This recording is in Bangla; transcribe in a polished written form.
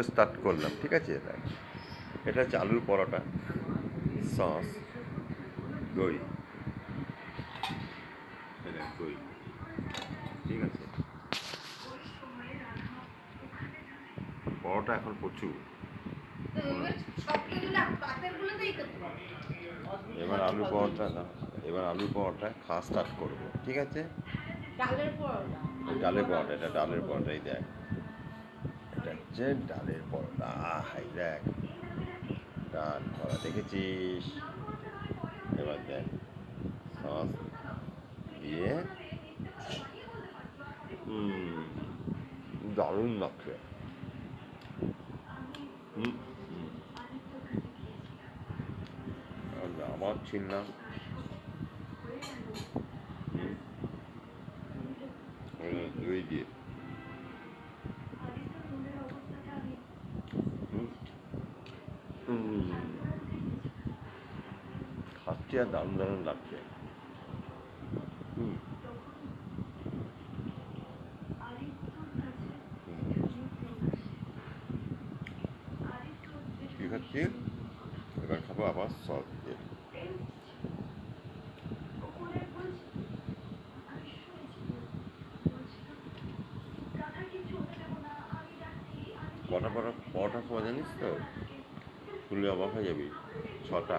স্টার্ট করলাম, ঠিক আছে। এটা হচ্ছে আলুর পরোটা, সস, দই, দই, ঠিক আছে। পরোটা এখন প্রচুর। এবার আলু পরোটা খাওয়া স্টার্ট করবো, ঠিক আছে। ডালের পরোটা, এটা ডালের পরোটাই দেখ। এটা হচ্ছে ডালের পরোটা। হাই দেখ, ডাল করা দেখেছিস। এবার দেখ সস দিয়ে দারুণ লাগছে। হুম হুম। আবার ছিললাম। দই দিয়ে খাচ্ছি আর দারুণ দারুণ লাগছে। হুম ঠিক আছে। এবার খাবো আবার সস দিয়ে। পরোটা পরোটার সময় জানিস তো, শুনলে অবাক হয়ে যাবি। 6টা।